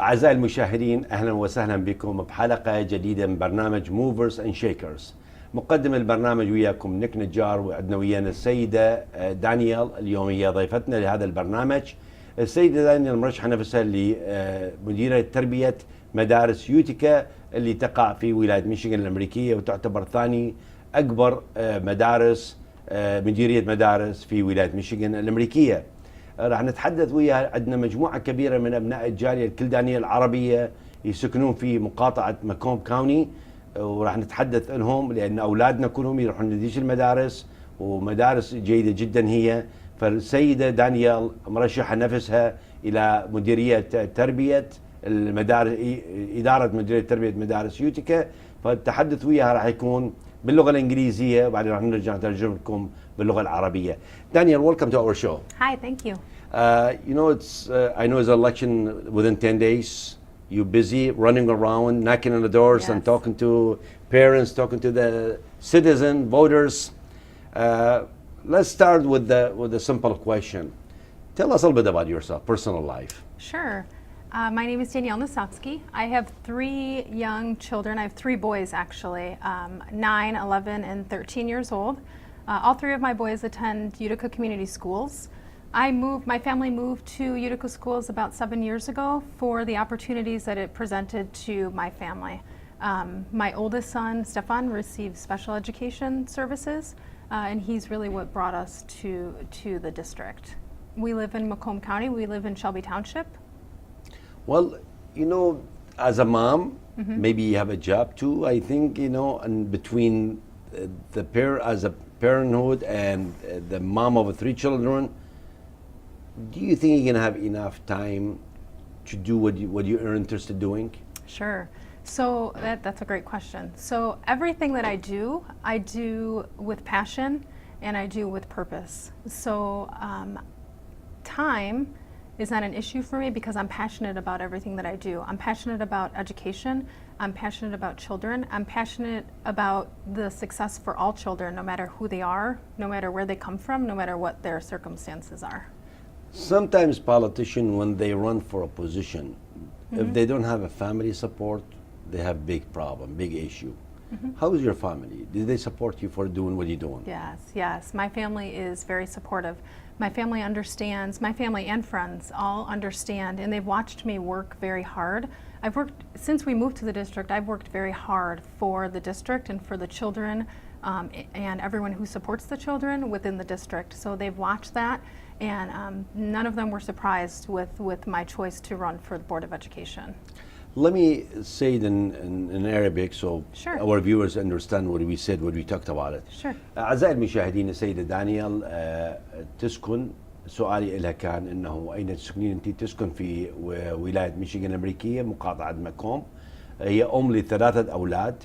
أعزائي المشاهدين، أهلا وسهلا بكم بحلقة جديدة من برنامج موفرز اند شيكرز. مقدم البرنامج وياكم نيك نجار، وعندنا ويانا السيدة دانيال. اليوم هي ضيفتنا لهذا البرنامج. السيدة دانيال مرشحة نفسها لمديرة تربية مدارس يوتيكا اللي تقع في ولاية ميشيغان الأمريكية، وتعتبر ثاني أكبر مديرية مدارس في ولاية ميشيغان الأمريكية. راح نتحدث وياها. عندنا مجموعة كبيرة من أبناء الجالية الكلدانية العربية يسكنون في مقاطعة ماكوم كاوني، وراح نتحدث عنهم لأن أولادنا كلهم يروحون نديش المدارس، ومدارس جيدة جدا هي. فالسيدة دانيال مرشحة نفسها إلى مديرية تربية المدارس، إدارة مديرية تربية مدارس يوتيكا. فالتحدث وياها راح يكون باللغة الإنجليزية، وبعدين راح نرجع نترجم لكم باللغة العربيية. Danielle, welcome to our show. Hi, thank you. You know, I know it's an election within 10 days. You're busy running around, knocking on the doors, and talking to parents, talking to the citizen voters. Let's start with the simple question. Tell us a little bit about yourself, personal life. Sure. My name is Danielle Nesovski. I have 3 young children. I have 3 boys, actually, 9, 11, and 13 years old. All 3 of my boys attend Utica Community Schools. My family moved to Utica Schools about 7 years ago for the opportunities that it presented to my family. My oldest son, Stefan, receives special education services, and he's really what brought us to the district. We live in Macomb County. We live in Shelby Township. Well, you know, as a mom, maybe you have a job too, I think, you know, and between as a parenthood and the mom of 3 children, do you think you're gonna have enough time to do what you're interested in doing? Sure. So that's a great question. So everything that I do with passion, and I do with purpose. So time is not an issue for me because I'm passionate about everything that I do. I'm passionate about education. I'm passionate about children. I'm passionate about the success for all children, no matter who they are, no matter where they come from, no matter what their circumstances are. Sometimes politicians, when they run for a position, if they don't have a family support, they have big problem, big issue. How is your family? Did they support you for doing what you're doing? Yes. My family is very supportive. My family understands, my family and friends all understand, and they've watched me work very hard. Since we moved to the district, I've worked very hard for the district and for the children and everyone who supports the children within the district. So they've watched that, and none of them were surprised with my choice to run for the Board of Education. Let me say it in Arabic so Sure. our viewers understand what we said, what we talked about it. Sure. أعزائي المشاهدين، السيدة دانيال تسكن. سؤالي لها كان إنه أين تسكنين؟ أنت تسكن في ولاية ميشيغان الأمريكية، مقاطعة ماكوم. هي أم ل3 أولاد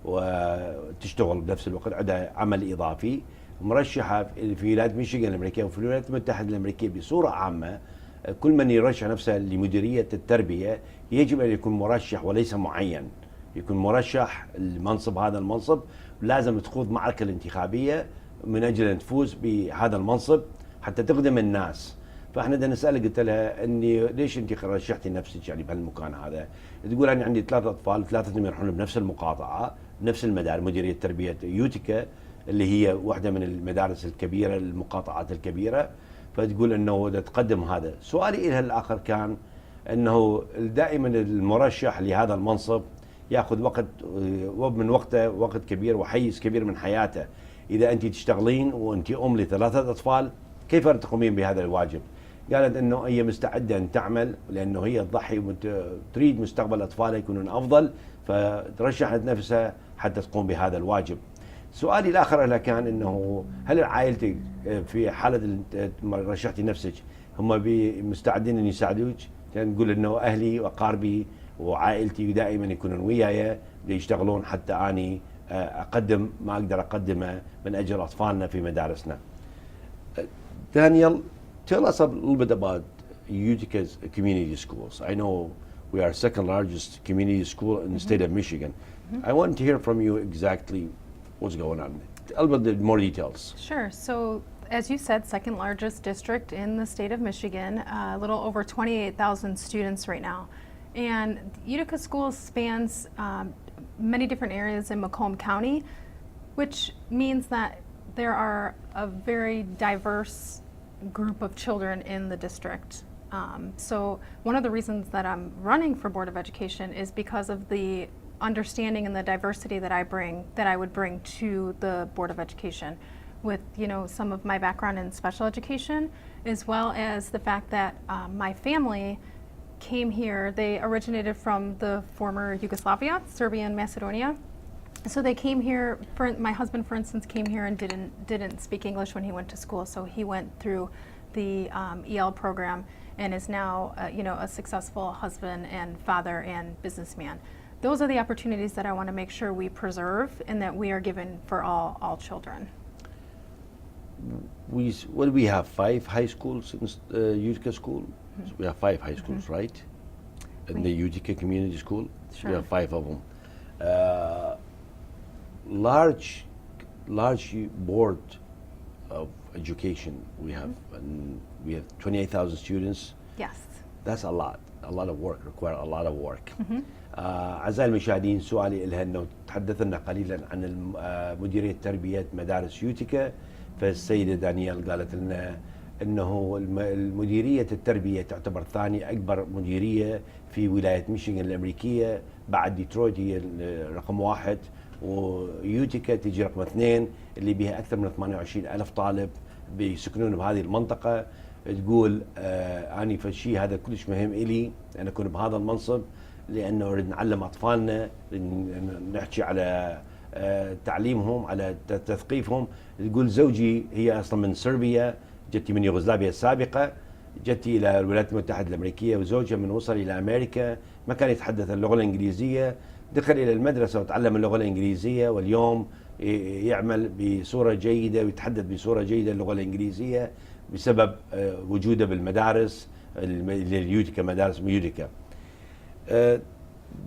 وتشتغل بنفس الوقت، عندها عمل إضافي. مرشحة في ولاية ميشيغان الأمريكية وفي الولايات المتحدة الأمريكية بصورة عامة. كل من يرشح نفسه لمديرية التربية يجب أن يكون مرشح وليس معين، يكون مرشح المنصب. هذا المنصب لازم تخوض معركة الانتخابية من أجل أن تفوز بهذا المنصب حتى تخدم الناس. فاحنا بدنا نسألك، قلت لها اني ليش انت رشحتي نفسك يعني بهالمكان هذا؟ تقول انا عندي 3 أطفال، 3 يروحون بنفس المقاطعة، بنفس المدارس، مديرية تربية يوتيكا اللي هي واحدة من المدارس الكبيرة، المقاطعات الكبيرة. فتقول انه تقدم هذا. سؤالي لها الاخر كان انه دائما المرشح لهذا المنصب ياخذ وقت من وقته، وقت كبير وحيز كبير من حياته. اذا انت تشتغلين وانت ام ل3 أطفال، كيف تقومين بهذا الواجب؟ قالت انه هي مستعده ان تعمل لانه هي تضحي وتريد مستقبل اطفالها يكونون افضل، فترشحت نفسها حتى تقوم بهذا الواجب. سؤالي الاخر لها كان انه هل عائلتك في حاله رشحتي نفسك هم مستعدين ان يساعدوك؟ كان نقول انه اهلي واقاربي وعائلتي دائما يكونون وياي ليشتغلون حتى اني اقدم ما اقدر اقدمه من اجل اطفالنا في مدارسنا. Danielle, tell us a little bit about Utica's community schools. I know we are second largest community school in the state of Michigan. I want to hear from you exactly What's going on? A little bit more details. Sure. So, as you said, second largest district in the state of Michigan, a little over 28,000 students right now. And Utica Schools spans many different areas in Macomb County, which means that there are a very diverse group of children in the district. So one of the reasons that I'm running for Board of Education is because of the understanding and the diversity that I would bring to the Board of Education, with some of my background in special education, as well as the fact that my family came here. They originated from the former Yugoslavia, Serbia and Macedonia. So they came here. My husband, for instance, came here and didn't speak English when he went to school. So he went through the EL program and is now a successful husband and father and businessman. Those are the opportunities that I want to make sure we preserve and that we are given for all children. We have 5 high schools in Utica School. Mm-hmm. So we have 5 high schools, right? In the Utica Community School, Sure. we have 5 of them. Large board of education we have, and we have 28,000 students. Yes. That's a lot of work, require a lot of work. أعزائي المشاهدين، سؤالي إلها أنه تحدثنا قليلا عن مديرية تربية مدارس يوتيكا. فالسيدة دانيال قالت لنا أنه المديرية التربية تعتبر ثاني أكبر مديرية في ولاية ميشيغان الأمريكية، بعد ديترويت هي رقم 1، ويوتيكا تجي رقم 2 اللي بها أكثر من 28 ألف طالب بيسكنون بهذه المنطقة. تقول أني فالشيء هذا كلش مهم إلي أن أكون بهذا المنصب، لأنه نريد نعلم أطفالنا، نحكي على تعليمهم، على تثقيفهم. تقول زوجي هي أصلا من صربيا، جتي من يوغوسلافيا السابقة، جتي إلى الولايات المتحدة الأمريكية، وزوجها من وصل إلى أمريكا ما كان يتحدث اللغة الإنجليزية، دخل إلى المدرسة وتعلم اللغة الإنجليزية، واليوم يعمل بصورة جيدة ويتحدث بصورة جيدة اللغة الإنجليزية بسبب وجوده بالمدارس اليوتيكا، مدارس يوتيكا.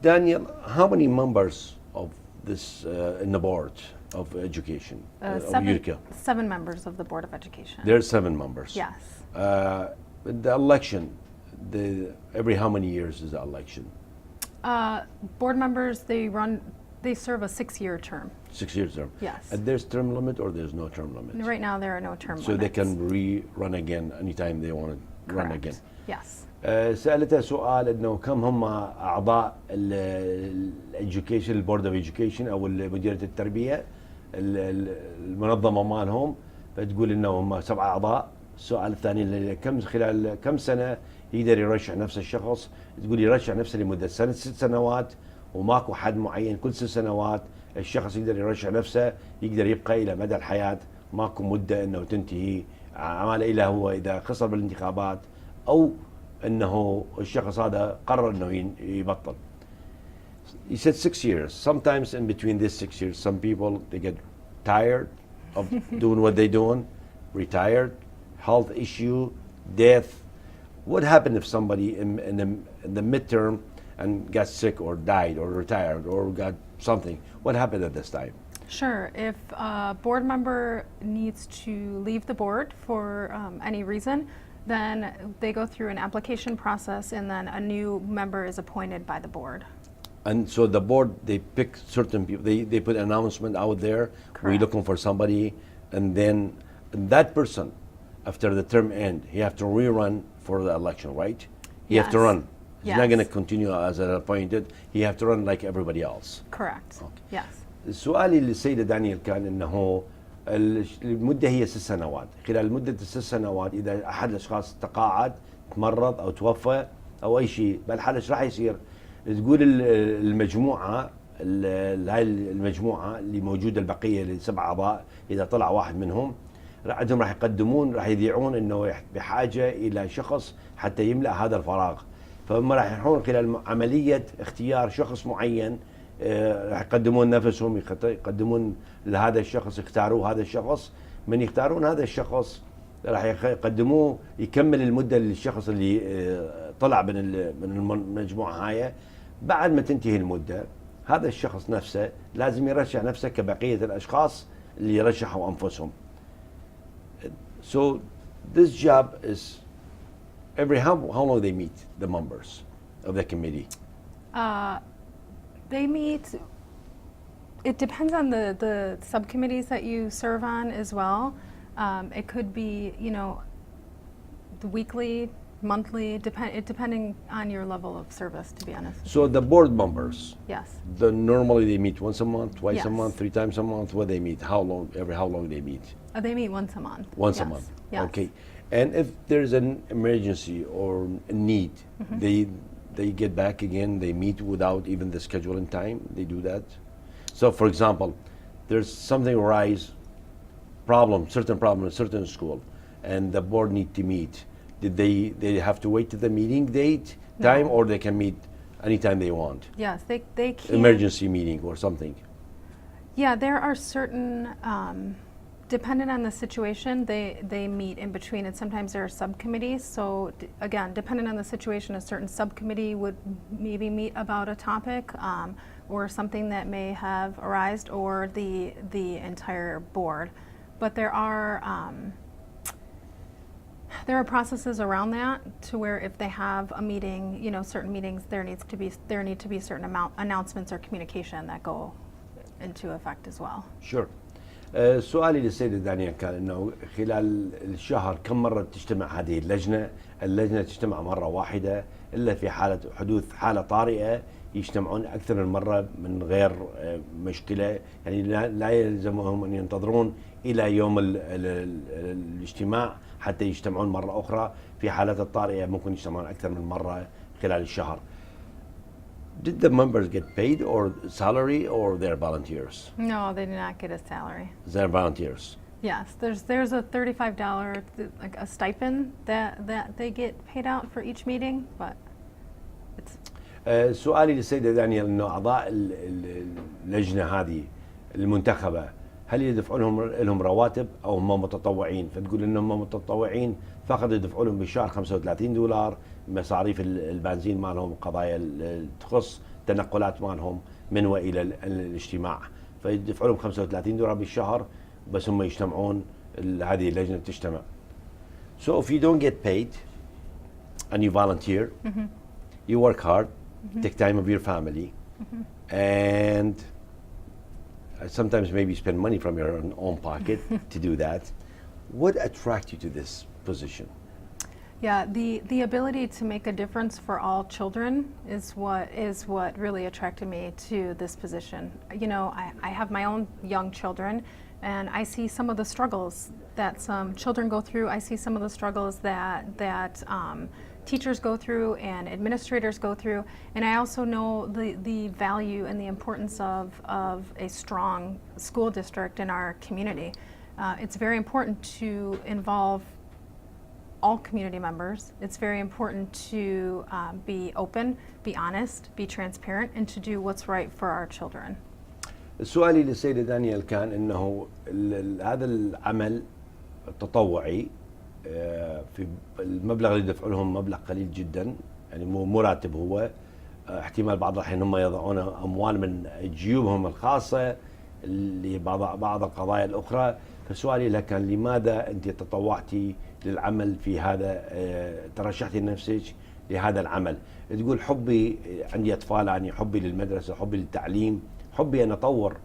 Daniel, how many members of this in the board of education of Utica? 7 members of the Board of Education. There are 7 members. Yes. The election, every how many years is the election? Board members, they serve a 6-year term. 6 year term. Yes. And there's term limit or there's no term limit? Right now there are no term limits. So they can rerun again anytime they want to run again. Yes. سألتها سؤال انه كم هم اعضاء الاديوكيشن، البورد اوف اديوكيشن او مديريه التربيه المنظمه مالهم، فتقول انه هم 7 اعضاء. السؤال الثاني خلال كم سنه يقدر يرشح نفس الشخص؟ تقول يرشح نفسه لمده 6 سنوات، وماكو حد معين، كل 6 سنوات الشخص يقدر يرشح نفسه، يقدر يبقى الى مدى الحياه، ماكو مده انه تنتهي اعماله الا هو اذا خسر بالانتخابات او انه الشخص هذا قرر انه يبطل. He said 6 years. Sometimes in between these 6 years, some people they get tired of doing what they're doing, retired, health issue, death. What happened if somebody in the midterm and got sick or died or retired or got something? What happened at this time? Sure. If a board member needs to leave the board for any reason, then they go through an application process and then a new member is appointed by the board. And so the board, they pick certain people, they put an announcement out there, we're looking for somebody, and then that person, after the term end, he have to rerun for the election, right? He have to run. He's not going to continue as an appointed, he have to run like everybody else. Correct. Okay. Yes. السؤال اللي السيدة دانيال كان انه المدة هي 6 سنوات، خلال مدة ال6 سنوات إذا أحد الأشخاص تقاعد، تمرض أو توفى أو أي شيء، بالحالة إيش راح يصير؟ تقول المجموعة هاي المجموعة اللي موجودة البقية ل7 أعضاء، إذا طلع واحد منهم عندهم راح يقدمون، راح يذيعون إنه بحاجة إلى شخص حتى يملأ هذا الفراغ، فهم راح يروحون خلال عملية اختيار شخص معين، راح يقدمون نفسهم، يقدمون لهذا الشخص، يختاروا هذا الشخص، من يختارون هذا الشخص راح يقدموه يكمل المدة للشخص اللي طلع من المجموعة هاي. بعد ما تنتهي المدة هذا الشخص نفسه لازم يرشح نفسه كبقية الأشخاص اللي يرشحوا أنفسهم. So this job is every how long they meet, the members of the committee? They meet, it depends on the subcommittees that you serve on as well. It could be, you know, the weekly, monthly, depending on your level of service, to be honest. So the board members, Yes. normally they meet once a month, twice a Yes. month, 3 times a month. What they meet? How long? How long they meet? They meet once a month. Once a Yes. month. Yes. Okay. And if there's an emergency or a need, they get back again. They meet without even the scheduling time. They do that. So, for example, there's something arise, certain problem in a certain school, and the board need to meet. Did they have to wait to the meeting date time, No. or they can meet anytime they want? Yes, they can. Emergency meeting or something. Yeah, there are certain, depending on the situation, they meet in between, and sometimes there are subcommittees. So again, depending on the situation, a certain subcommittee would maybe meet about a topic or something that may have arisen, or the entire board. But there are processes around that to where if they have a meeting, you know, certain meetings, there need to be certain announcements or communication that go into effect as well. Sure. سؤالي للسيدة دانيال كان انه خلال الشهر كم مرة تجتمع هذه اللجنة؟ اللجنة تجتمع مرة واحدة الا في حالة حدوث حالة طارئة يجتمعون اكثر من مرة من غير مشكلة، يعني لا يلزمهم ان ينتظرون الى يوم الاجتماع حتى يجتمعون مرة اخرى. في حالات الطارئة ممكن يجتمعون اكثر من مرة خلال الشهر. Did the members get paid or salary, or they're volunteers? No, they do not get a salary. They're volunteers. Yes, there's a $35 like a stipend that they get paid out for each meeting, but it's. سؤالي للسيدة دانيال انه اعضاء اللجنة هذه المنتخبة هل يدفعون لهم رواتب او هم متطوعين؟ فتقول انهم متطوعين فقط يدفعوا لهم بالشهر $35 مصاريف البنزين مالهم، قضايا تخص تنقلات مالهم من والى الاجتماع، فيدفعوا لهم $35 بالشهر بس هم يجتمعون هذه اللجنة تجتمع. So if you don't get paid and you volunteer, you work hard, take time of your family, and sometimes maybe spend money from your own pocket to do that. What attracted you to this position? Yeah, the ability to make a difference for all children is what really attracted me to this position. You know, I have my own young children, and I see some of the struggles that some children go through. I see some of the struggles that teachers go through and administrators go through, and I also know the value and the importance of a strong school district in our community. It's very important to involve all community members. It's very important to be open, be honest, be transparent, and to do what's right for our children. سؤالي للسيدة دانيال كان انه هذا العمل التطوعي في المبلغ اللي يدفعوا لهم مبلغ قليل جدا، يعني مو راتب هو، احتمال بعض الحين هم يضعون اموال من جيوبهم الخاصة لبعض القضايا الاخرى. فسؤالي لك كان لماذا انت تطوعتي للعمل في هذا، ترشحتي نفسك لهذا العمل؟ تقول حبي، عندي اطفال، يعني حبي للمدرسة، حبي للتعليم، حبي ان اطور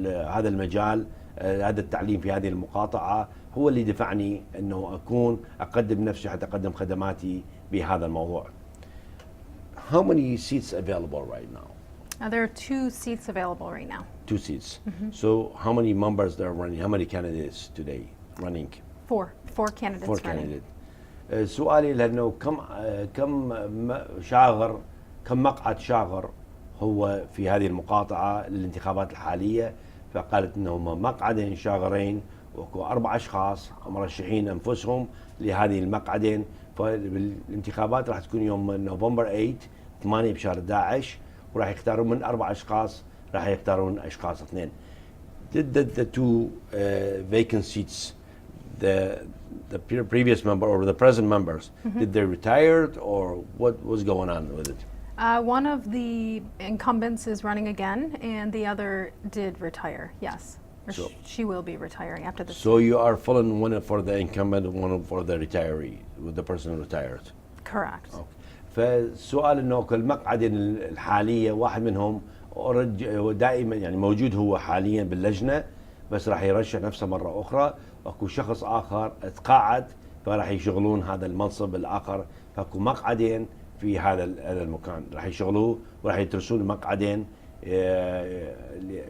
هذا المجال، هذا التعليم في هذه المقاطعة هو اللي دفعني انه اقدم نفسي حتى اقدم خدماتي بهذا الموضوع. How many seats available right now? There are 2 seats available right now. 2 seats. So how many members there are running? How many candidates today running? 4 candidates 4 running. candidates. سؤالي لانه كم مقعد شاغر هو في هذه المقاطعة للانتخابات الحالية؟ فقالت انهم مقعدين شاغرين وكو 4 اشخاص مرشحين انفسهم لهذه المقعدين. فالانتخابات راح تكون يوم نوفمبر 8 بشهر 11، وراح يختارون من 4 اشخاص، راح يختارون اشخاص 2. Did the 2 vacant seats, the previous member or the present members, did they retired or what was going on with it? One of the incumbents is running again, and the other did retire. Yes, or So- she will be retiring after this. So you are filling one for the incumbent and one for the retiree, with the person who retired. Correct. فالسؤال انه المقعدة الحالية واحد منهم دائما يعني موجود هو حاليا باللجنة، بس راح يرشح نفسه مرة أخرى. اكو شخص آخر تقاعد فراح يشغلون هذا المنصب الآخر، فاكو مقعدين في هذا المكان راح يشغلوه، وراح يترسون مقعدين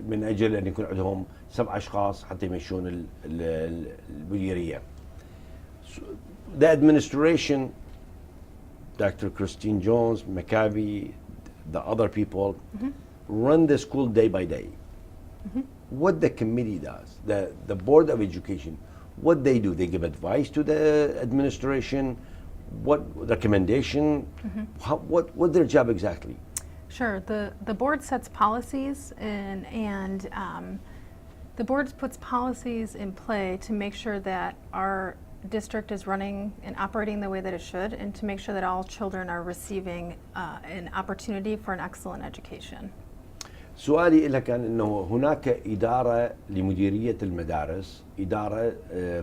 من أجل أن يكون عندهم 7 أشخاص حتى يمشون المديرية. The administration, Dr. Christine Jones, McCabe, the other people run the school day by day. What the committee does, the Board of Education, what they do, they give advice to the administration, what recommendation, what their job exactly? Sure. The board sets policies and the board puts policies in play to make sure that our district is running and operating the way that it should, and to make sure that all children are receiving an opportunity for an excellent education. سؤالي لك كان انه هناك اداره لمديريه المدارس، اداره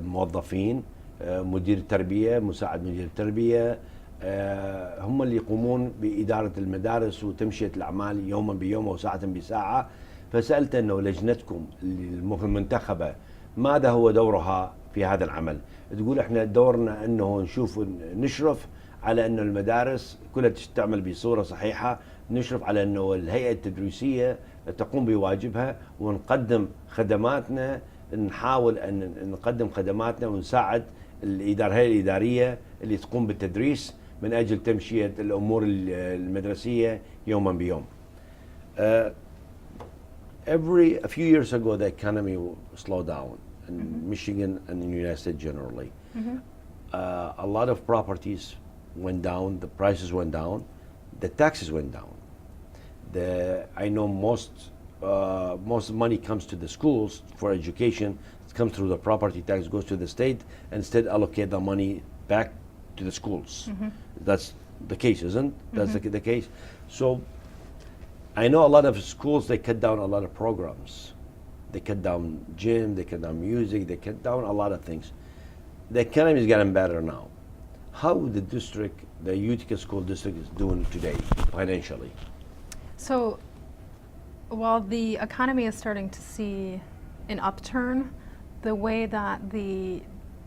موظفين، مدير التربيه، مساعد مدير التربيه، هم اللي يقومون باداره المدارس وتمشيه الاعمال يوما بيوم وساعه بساعه. فسالت انه لجنتكم المنتخبه ماذا هو دورها في هذا العمل؟ تقول احنا دورنا انه نشوف نشرف على انه المدارس كلها تعمل بصوره صحيحه، نشرف على انه الهيئه التدريسيه تقوم بواجبها، ونقدم خدماتنا، نحاول ان نقدم خدماتنا ونساعد الهيئه الاداريه اللي تقوم بالتدريس من اجل تمشيه الامور المدرسيه يوما بيوم. A few years ago, the economy slowed down in Michigan and in the United States generally. A lot of properties went down, the prices went down, the taxes went down. I know most money comes to the schools for education. It comes through the property tax, goes to the state, and instead allocate the money back to the schools. That's the case, isn't? That's the case. So I know a lot of schools, they cut down a lot of programs. They cut down gym, they cut down music, they cut down a lot of things. The economy is getting better now. How the district, the Utica School District, is doing today financially? So while the economy is starting to see an upturn, the way that the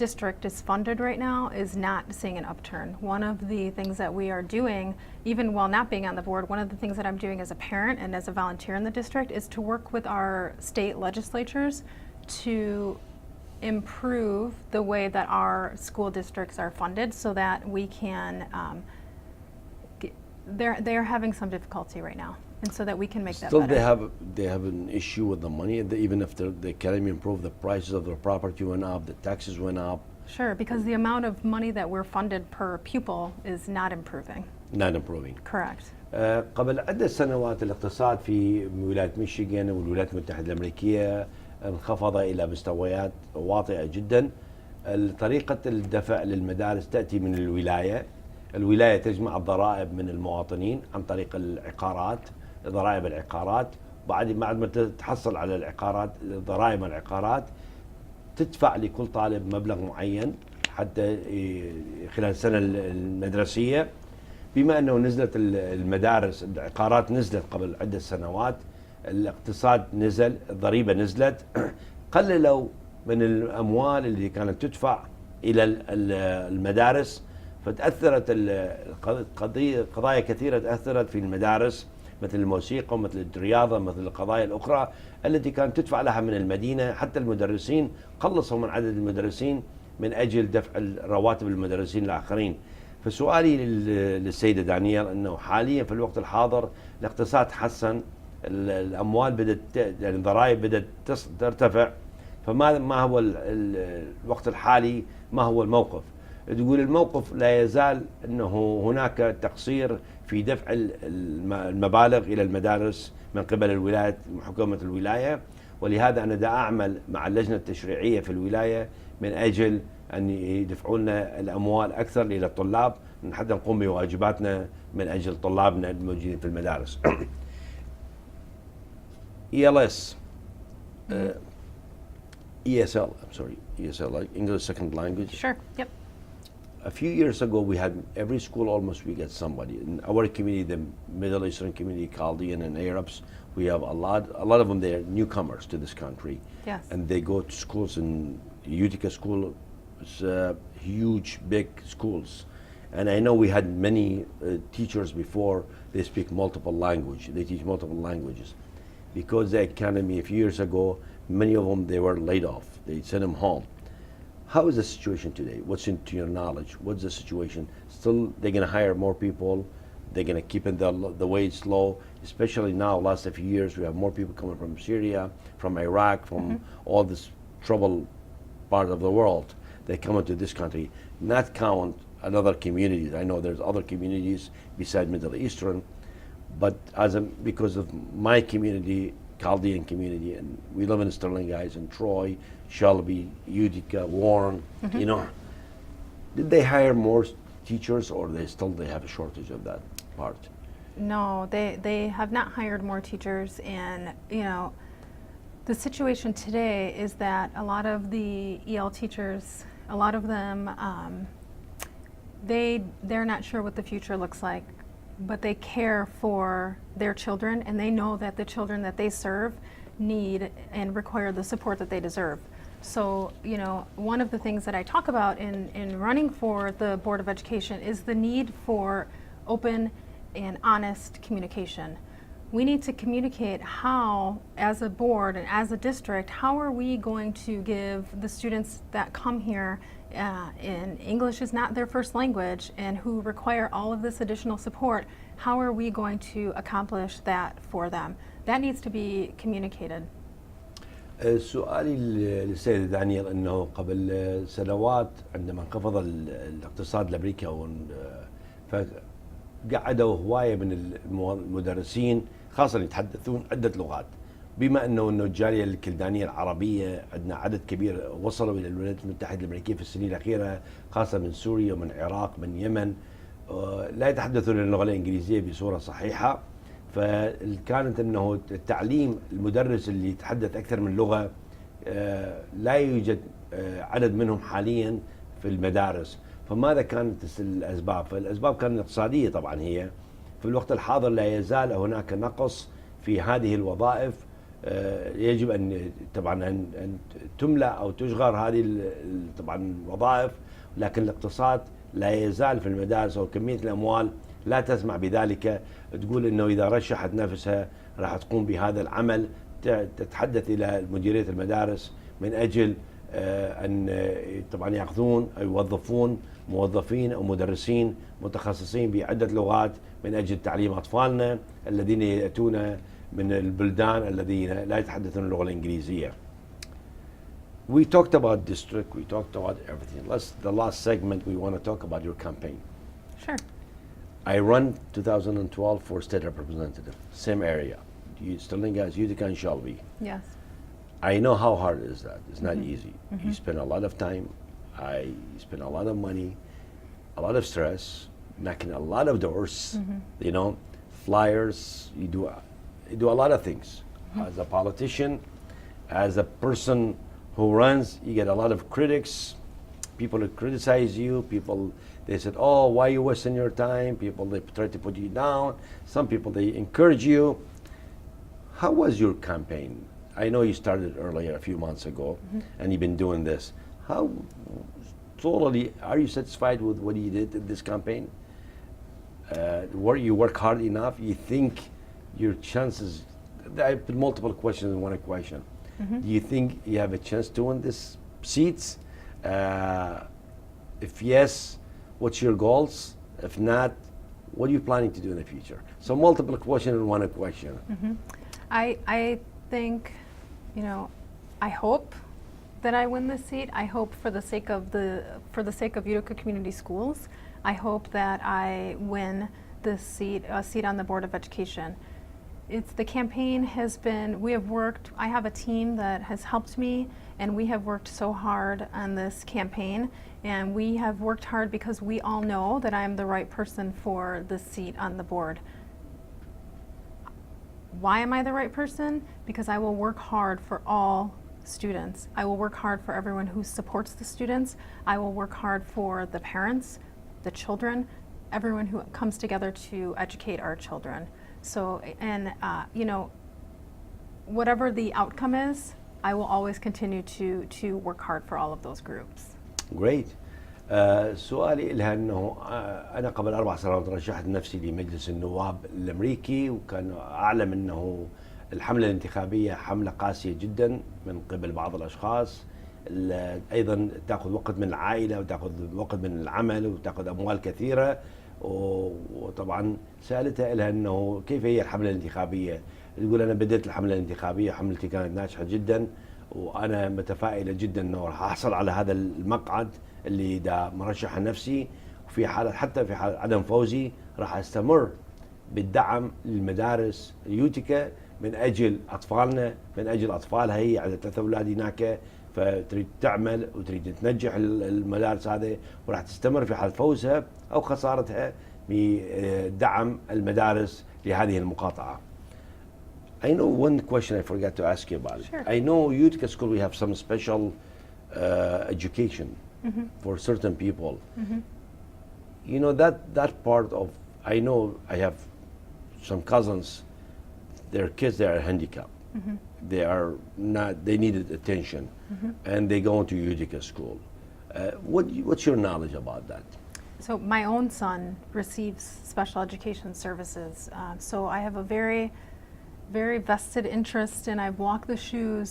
district is funded right now is not seeing an upturn. One of the things that we are doing, even while not being on the board, one of the things that I'm doing as a parent and as a volunteer in the district is to work with our state legislatures to improve the way that our school districts are funded so that we can, they're having some difficulty right now, and so that we can make that Still, better. they have an issue with the money, even if the economy improved, the prices of the property went up, the taxes went up. Sure, because the amount of money that we're funded per pupil is not improving. Not improving. Correct. قبل عدة سنوات الاقتصاد في ولاية ميشيغان والولايات المتحدة الأمريكية انخفض إلى مستويات واطئة جدا. طريقة الدفع للمدارس تأتي من الولاية. الولاية تجمع الضرائب من المواطنين عن طريق العقارات، ضرائب العقارات. بعد ما تحصل على العقارات، ضرائب العقارات، تدفع لكل طالب مبلغ معين حتى خلال السنة المدرسية. بما أنه نزلت المدارس، العقارات نزلت قبل عدة سنوات، الاقتصاد نزل، الضريبة نزلت، قللوا من الأموال اللي كانت تدفع إلى المدارس، فتأثرت قضايا كثيرة تأثرت في المدارس، مثل الموسيقى ومثل الرياضة، مثل القضايا الأخرى التي كانت تدفع لها من المدينة. حتى المدرسين قلصوا من عدد المدرسين من أجل دفع رواتب المدرسين الآخرين. فسؤالي للسيدة دانيال أنه حاليا في الوقت الحاضر الاقتصاد تحسن، الأموال بدأت، يعني الضرائب بدأت ترتفع، فما هو الوقت الحالي، ما هو الموقف؟ تقول الموقف لا يزال أنه هناك تقصير في دفع المبالغ إلى المدارس من قبل الولاية، حكومة الولاية، ولهذا أنا دا أعمل مع اللجنة التشريعية في الولاية من أجل أن يدفعوا لنا الأموال أكثر إلى الطلاب حتى نقوم بواجباتنا من أجل طلابنا الموجودين في المدارس. ELS, ESL, I'm sorry, ESL, like English Second Language. Sure. Yep. A few years ago, we had every school almost we get somebody. In our community, the Middle Eastern community, Chaldean and Arabs, we have a lot of them. They're newcomers to this country, Yes. and they go to schools in Utica School. It's huge, big schools, and I know we had many teachers before. They speak multiple language. They teach multiple languages, because the economy a few years ago, many of them they were laid off. They sent them home. How is the situation today? What's into your knowledge? What's the situation? Still, they're going to hire more people. They're going to keep the wage low, especially now, last few years, we have more people coming from Syria, from Iraq, from all this troubled part of the world. They come into this country, not count another communities. I know there's other communities beside Middle Eastern, but because of my community, Chaldean community, and we live in Sterling, guys, in Troy, Shelby, Utica, Warren, you know, did they hire more teachers, or they have a shortage of that part? No, they have not hired more teachers, and you know, the situation today is that a lot of the EL teachers, a lot of them, they're not sure what the future looks like, but they care for their children, and they know that the children that they serve need and require the support that they deserve. So, you know, one of the things that I talk about in running for the Board of Education is the need for open and honest communication. We need to communicate how, as a board and as a district, how are we going to give the students that come here and English is not their first language and who require all of this additional support, how are we going to accomplish that for them? That needs to be communicated. سؤالي للسيدة دانيال أنه قبل سنوات عندما انخفض الاقتصاد الأمريكي فقعدوا هواية من المدرسين خاصة يتحدثون عدة لغات، بما أنه الجالية الكلدانية العربية عندنا عدد كبير وصلوا إلى الولايات المتحدة الأمريكية في السنين الأخيرة، خاصة من سوريا ومن العراق من اليمن، لا يتحدثون اللغة الإنجليزية بصورة صحيحة. فكانت انه التعليم المدرس اللي يتحدث اكثر من لغه لا يوجد عدد منهم حاليا في المدارس. فماذا كانت الاسباب؟ فالاسباب كانت اقتصاديه طبعا. هي في الوقت الحاضر لا يزال هناك نقص في هذه الوظائف، يجب ان طبعا ان تملا او تشغل هذه طبعا الوظائف، لكن الاقتصاد لا يزال في المدارس وكميه الاموال لا تسمع بذلك. تقول انه اذا رشحت نفسها راح تقوم بهذا العمل، تتحدث الى مديريه المدارس من اجل ان طبعا ياخذون او يوظفون موظفين او مدرسين متخصصين بعده لغات من اجل تعليم اطفالنا الذين ياتون من البلدان الذين لا يتحدثون اللغه الانجليزيه. We talked about district, we talked about everything. The last segment we want to talk about your campaign. Sure. I run 2012 for state representative, same area. Sterling, guys, Utica and Shelby. Yes. I know how hard is that. It's not easy. You spend a lot of time. I spend a lot of money, a lot of stress, knocking a lot of doors. You know, flyers. You do a lot of things. As a politician, as a person who runs, you get a lot of critics. People that criticize you. People. They said, "Oh, why are you wasting your time?" People they try to put you down. Some people they encourage you. How was your campaign? I know you started earlier, a few months ago, and you've been doing this. How totally are you satisfied with what you did in this campaign? You work hard enough? You think your chances? I put multiple questions in one question. Do you think you have a chance to win this seats? If yes, what's your goals? If not, what are you planning to do in the future? So multiple questions in one question. I think, you know, I hope that I win this seat. I hope for the sake of Utica Community Schools, I hope that I win this seat, a seat on the Board of Education. it's the campaign has been, we have worked, I have a team that has helped me, and we have worked so hard on this campaign, and we have worked hard because we all know that I am the right person for the seat on the board. Why am I the right person? Because I will work hard for all students. I will work hard for everyone who supports the students. I will work hard for the parents, the children, everyone who comes together to educate our children. So, and you know, whatever the outcome is, I will always continue to work hard for all of those groups. Great. سؤالي لها انه انا قبل 4 سنوات رشحت نفسي لمجلس النواب الامريكي، وكان اعلم انه الحمله الانتخابيه حمله قاسيه جدا من قبل بعض الاشخاص، ايضا تاخذ وقت من العائله وتاخذ وقت من العمل وتاخذ اموال كثيره. وطبعا سالتها لها انه كيف هي الحمله الانتخابيه؟ تقول انا بديت الحمله الانتخابيه، حملتي كانت ناجحه جدا، وانا متفائله جدا انه راح احصل على هذا المقعد اللي دا مرشح نفسي، وفي حاله حتى في حاله عدم فوزي راح استمر بالدعم للمدارس يوتيكا من اجل اطفالنا، من اجل اطفالها. هي عندها 3 اولاد هناك، فتريد تعمل وتريد تنجح المدارس هذه، وراح تستمر في حال فوزها او خسارتها بدعم المدارس لهذه المقاطعه. I know one question I forgot to ask you about it. Sure. I know Utica School we have some special education for certain people. You know that part of, I know I have some cousins, their kids they are handicapped. They are not, they needed attention, and they go into Utica School. What's your knowledge about that? So my own son receives special education services. So I have a very vested interest, and I've walked the shoes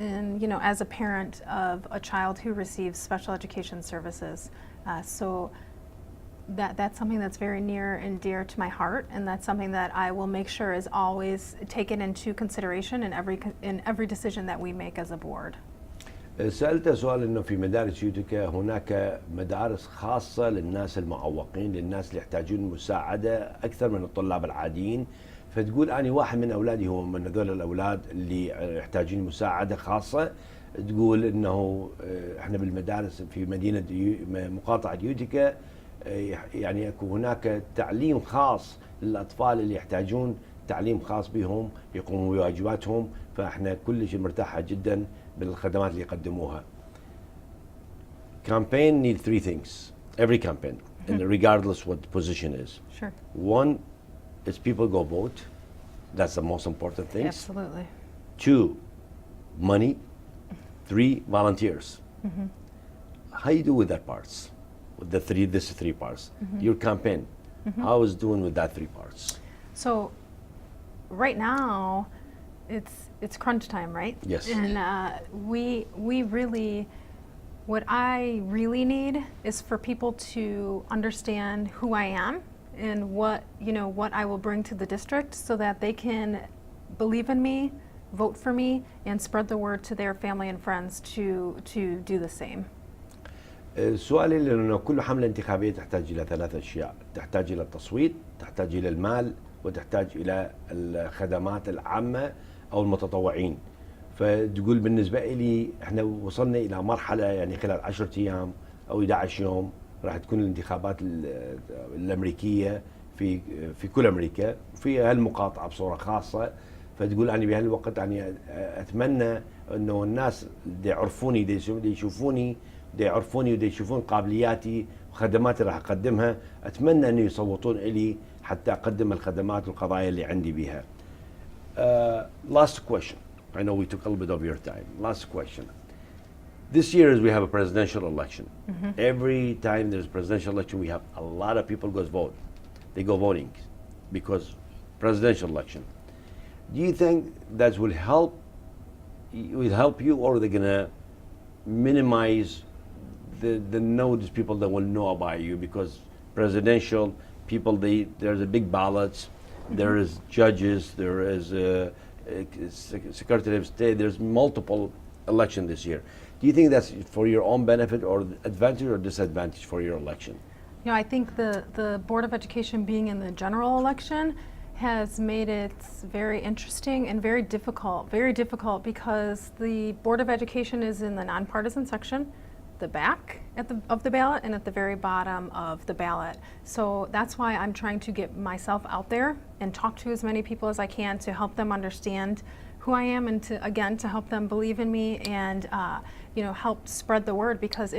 in, you know, as a parent of a child who receives special education services. So that's something that's very near and dear to my heart, and that's something that I will make sure is always taken into consideration in every decision that we make as a board. سألت سؤال انه في مدارس يوتيكا هناك مدارس خاصة للناس المعوقين، للناس اللي يحتاجون مساعدة اكثر من الطلاب العاديين. فتقول أنا واحد من أولادي هو من هذول الأولاد اللي يحتاجون مساعدة خاصة. تقول إنه إحنا بالمدارس في مدينة مقاطعة يوتيكا يعني يكون هناك تعليم خاص للأطفال اللي يحتاجون تعليم خاص بهم يقوموا بواجباتهم، فإحنا كل شيء مرتاحة جدا بالخدمات اللي يقدموها. Campaign need 3 things, every campaign, and regardless what the position is. Sure. One is people go vote. That's the most important thing. Absolutely. 2, money. 3, volunteers. How you do with that parts? With the 3 parts. Your campaign, how is doing with that 3 parts? So right now it's crunch time, right? Yes. And we really, what I really need is for people to understand who I am and what, you know, what I will bring to the district, so that they can believe in me, vote for me, and spread the word to their family and friends to do the same. سؤالي لأنه كل حملة انتخابية تحتاج إلى 3 أشياء، تحتاج إلى التصويت، تحتاج إلى المال، وتحتاج إلى الخدمات العامة أو المتطوعين. فتقول بالنسبة لي احنا وصلنا إلى مرحلة يعني خلال 10 أيام أو 11 يوم راح تكون الانتخابات الأمريكية في كل أمريكا، في هالمقاطعة بصورة خاصة. فتقول أنا بهالوقت يعني أتمنى إنه الناس اللي يعرفوني اللي يشوفوني ودا يشوفون قابلياتي وخدماتي راح أقدمها، أتمنى إنه يصوتون إلي حتى أقدم الخدمات والقضايا اللي عندي بيها. Last question. I know we took a little bit of your time. Last question. This year as we have a presidential election. Every time there's a presidential election, we have a lot of people go vote. They go voting because presidential election. Do you think that will help you, or are they gonna minimize the notice people that will know about you? Because presidential people, there's a big ballots, there is judges, there is Secretary of State, there's multiple election this year. Do you think that's for your own benefit, or advantage or disadvantage for your election? You know, I think the Board of Education being in the general election has made it very interesting and very difficult because the Board of Education is in the nonpartisan section, the back of the ballot and at the very bottom of the ballot. So that's why I'm trying to get myself out there and talk to as many people as I can to help them understand who I am and to help them believe in me and help spread the word, because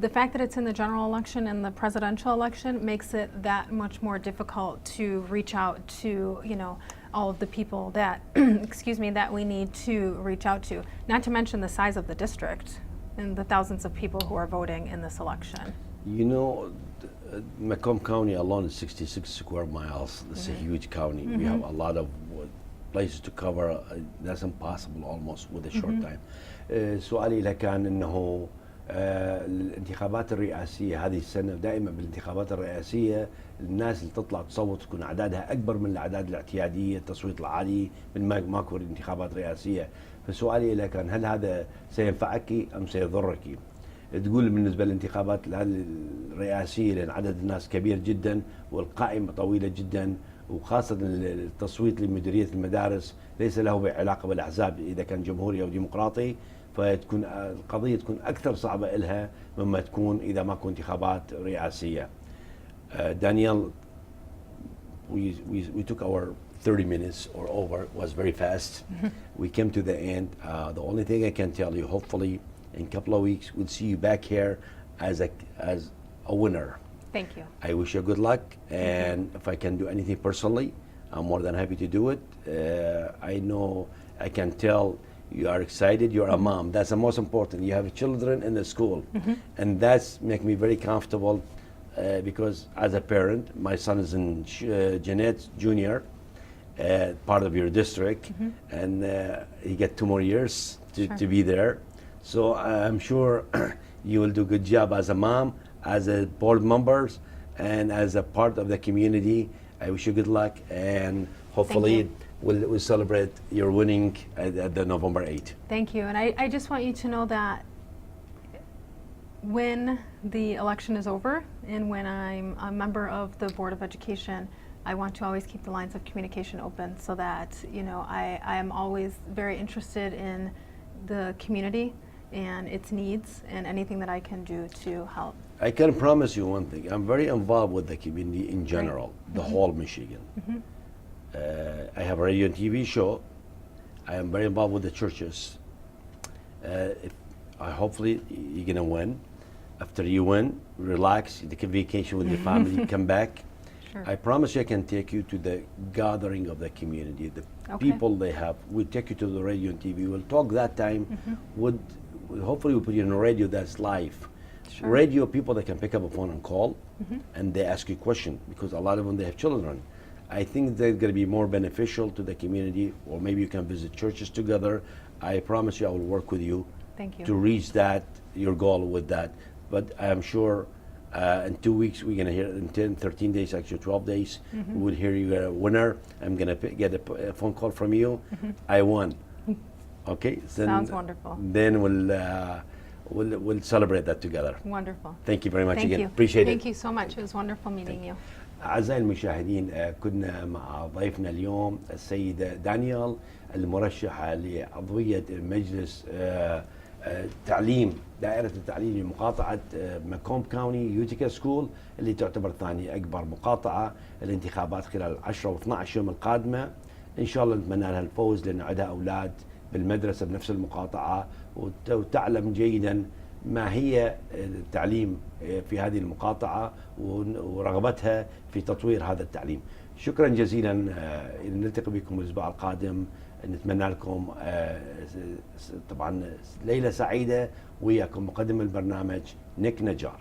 the fact that it's in the general election and the presidential election makes it that much more difficult to reach out to, all of the people that, excuse me, that we need to reach out to. Not to mention the size of the district and the thousands of people who are voting in this election. Macomb County alone is 66 square miles. It's a huge county. We have a lot of places to cover. That's impossible almost with a short time. سؤالي لك كان انه الانتخابات الرئاسية هذه السنة دائما بالانتخابات الرئاسية الناس اللي تطلع تصوت تكون أعدادها أكبر من الأعداد الاعتيادية، التصويت العالي من ماكو انتخابات رئاسية. فسؤالي لك كان هل هذا سينفعك أم سيضرك؟ تقول بالنسبة للانتخابات الرئاسية لأن عدد الناس كبير جدا والقائمة طويلة جدا، وخاصة التصويت لمديرية المدارس ليس له علاقة بالأحزاب إذا كان جمهوري أو ديمقراطي، فتكون القضية تكون أكثر صعبة إلها مما تكون إذا ماكو انتخابات رئاسية. Danielle, we took our 30 minutes or over. It was very fast. We came to the end. The only thing I can tell you, hopefully in a couple of weeks we'll see you back here as a winner. Thank you. I wish you good luck, and if I can do anything personally, I'm more than happy to do it. I know I can tell you are excited. You're a mom. That's the most important. You have children in the school, and that's make me very comfortable because as a parent, my son is in Jeanette Junior, part of your district, and he get 2 more years to be there. So I'm sure you will do a good job as a mom, as a board members, and as a part of the community. I wish you good luck, and hopefully we'll celebrate your winning at the November 8th. Thank you, and I just want you to know that when the election is over and when I'm a member of the Board of Education, I want to always keep the lines of communication open so that, I am always very interested in the community and its needs and anything that I can do to help. I can promise you one thing. I'm very involved with the community in general, the whole Michigan. I have a radio and TV show. I am very involved with the churches. Hopefully you're gonna win. After you win, relax, take a vacation with your family, come back. Sure. I promise you I can take you to the gathering of the community, the people they have. We'll take you to the radio and TV. We'll talk that time. Hopefully we'll put you on a radio that's live. Sure. Radio, people that can pick up a phone and call, and they ask you questions, because a lot of them, they have children. I think they're going to be more beneficial to the community, or maybe you can visit churches together. I promise you I will work with you. Thank you. To reach your goal with that. But I'm sure in 2 weeks, we're going to hear, in 10, 13 days, actually 12 days, we will hear you a winner. I'm going to get a phone call from you. I won. Okay? Sounds wonderful. Then we'll celebrate that together. Wonderful. Thank you very much Thank again. you. Appreciate Thank it. you so much. It was wonderful meeting you. أعزائي المشاهدين، كنا مع ضيفنا اليوم السيدة دانيال المرشحة لعضوية مجلس تعليم دائرة التعليم لمقاطعة ماكومب كاونتي يوتيكا سكول، اللي تعتبر ثاني أكبر مقاطعة. الانتخابات خلال 10 و12 يوم القادمة، إن شاء الله نتمنى لها الفوز، لأن عندها أولاد بالمدرسة بنفس المقاطعة، وتعلم جيدا ما هي التعليم في هذه المقاطعة ورغبتها في تطوير هذا التعليم. شكرا جزيلا. نلتقي بكم الأسبوع القادم. نتمنى لكم طبعا ليلة سعيدة. وياكم مقدم البرنامج نيك نجار.